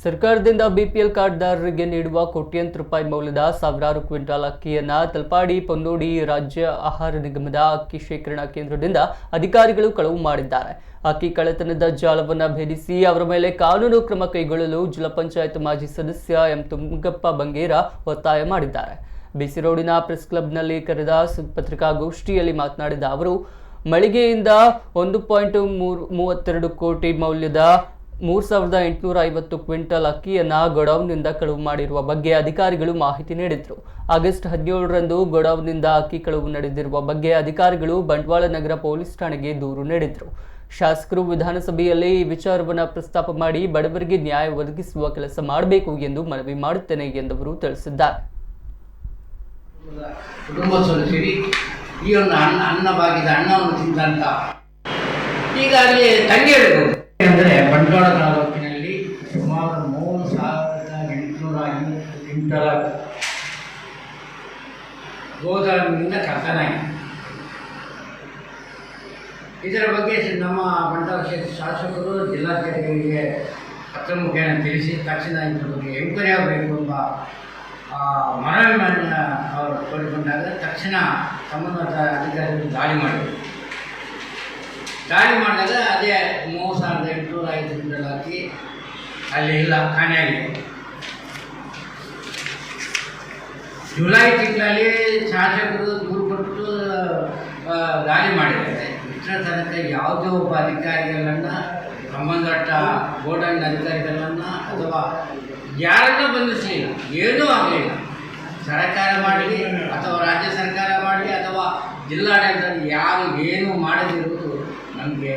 ಸರ್ಕಾರದಿಂದ ಬಿಪಿಎಲ್ ಕಾರ್ಡ್ದಾರರಿಗೆ ನೀಡುವ ಕೋಟ್ಯಂತರ ರೂಪಾಯಿ ಮೌಲ್ಯದ ಸಾವಿರಾರು ಕ್ವಿಂಟಾಲ್ ಅಕ್ಕಿಯನ್ನು ತಲಪಾಡಿ ಪೊನ್ನೋಡಿ ರಾಜ್ಯ ಆಹಾರ ನಿಗಮದ ಅಕ್ಕಿ ಶೇಖರಣಾ ಕೇಂದ್ರದಿಂದ ಅಧಿಕಾರಿಗಳು ಕಳವು ಮಾಡಿದ್ದಾರೆ. ಅಕ್ಕಿ ಕಳ್ಳತನದ ಜಾಲವನ್ನು ಭೇದಿಸಿ ಅವರ ಮೇಲೆ ಕಾನೂನು ಕ್ರಮ ಕೈಗೊಳ್ಳಲು ಜಿಲ್ಲಾ ಪಂಚಾಯತ್ ಮಾಜಿ ಸದಸ್ಯ ಎಂ ತುಂಗಪ್ಪ ಬಂಗೇರ ಒತ್ತಾಯ ಮಾಡಿದ್ದಾರೆ. ಬಿಸಿ ರೋಡಿನ ಪ್ರೆಸ್ ಕ್ಲಬ್ನಲ್ಲಿ ಕರೆದ ಪತ್ರಿಕಾಗೋಷ್ಠಿಯಲ್ಲಿ ಮಾತನಾಡಿದ ಅವರು, ಮಳಿಗೆಯಿಂದ 1.32 ಕೋಟಿ ಮೌಲ್ಯದ 3850 ಕ್ವಿಂಟಲ್ ಅಕ್ಕಿಯನ್ನು ಗೋಡೌನ್ನಿಂದ ಕಳವು ಮಾಡಿರುವ ಬಗ್ಗೆ ಅಧಿಕಾರಿಗಳು ಮಾಹಿತಿ ನೀಡಿದರು. ಆಗಸ್ಟ್ 17ರಂದು ಗೋಡೌನ್ನಿಂದ ಅಕ್ಕಿ ಕಳವು ನಡೆದಿರುವ ಬಗ್ಗೆ ಅಧಿಕಾರಿಗಳು ಬಂಟ್ವಾಳ ನಗರ ಪೊಲೀಸ್ ಠಾಣೆಗೆ ದೂರು ನೀಡಿದರು. ಶಾಸಕರು ವಿಧಾನಸಭೆಯಲ್ಲಿ ಈ ವಿಚಾರವನ್ನು ಪ್ರಸ್ತಾಪ ಮಾಡಿ ಬಡವರಿಗೆ ನ್ಯಾಯ ಒದಗಿಸುವ ಕೆಲಸ ಮಾಡಬೇಕು ಎಂದು ಮನವಿ ಮಾಡುತ್ತೇನೆ ಎಂದವರು ತಿಳಿಸಿದ್ದಾರೆ. ಈ ಒಂದು ಅನ್ನ ಬಾಗಿದ ಅನ್ನವನ್ನು ತಿಂದಂತ ಈಗ ಅಲ್ಲಿ ತಂಗೇಳು ಅಂದರೆ ಬಂಟ್ವಾಳ ತಾಲೂಕಿನಲ್ಲಿ ಸುಮಾರು 3850 ಕ್ವಿಂಟಲ್ ಗೋದಾಮಿನಿಂದ ಕರ್ತನಾಗಿದೆ. ಇದರ ಬಗ್ಗೆ ನಮ್ಮ ಬಂಟ್ವಾಳ ಕ್ಷೇತ್ರ ಶಾಸಕರು ಜಿಲ್ಲಾಧಿಕಾರಿಗಳಿಗೆ ಪತ್ರ ಮುಖೇನ ತಿಳಿಸಿ ತಕ್ಷಣ ಇದರ ಬಗ್ಗೆ ಎಂಕ್ವೈರಿ ಆಗಬೇಕು ಎಂಬ ಮನವಿಯನ್ನು ಅವರು ತೋಡಿಕೊಂಡಾಗ ತಕ್ಷಣ ಸಂಬಂಧಪಟ್ಟ ಅಧಿಕಾರಿಗಳು ದಾಳಿ ಮಾಡಿದಾಗ ಅದೇ 3850 ಕ್ವಿಂಟಲ್ ಹಾಕಿ ಅಲ್ಲಿ ಇಲ್ಲ ಕಾಣೆಯಾಗಿದೆ. ಜುಲೈ ತಿಂಗಳಲ್ಲಿ ಶಾಸಕರು ದೂರು ಕೊಟ್ಟು ದಾಳಿ ಮಾಡಿದ್ದಾರೆ. ಇಷ್ಟರ ತನಕ ಯಾವುದೇ ಒಬ್ಬ ಅಧಿಕಾರಿಗಳನ್ನು ಸಂಬಂಧಪಟ್ಟ ಗೋಡೌನ್ ಅಧಿಕಾರಿಗಳನ್ನು ಅಥವಾ ಯಾರನ್ನೂ ಬಂಧಿಸಲಿಲ್ಲ, ಏನೂ ಆಗಲಿಲ್ಲ. ಸರ್ಕಾರ ಮಾಡಲಿ ಅಥವಾ ರಾಜ್ಯ ಸರ್ಕಾರ ಮಾಡಲಿ ಅಥವಾ ಜಿಲ್ಲಾಡಳಿತ ಯಾರು ಏನೂ ಮಾಡದಿರುವುದು ನಮಗೆ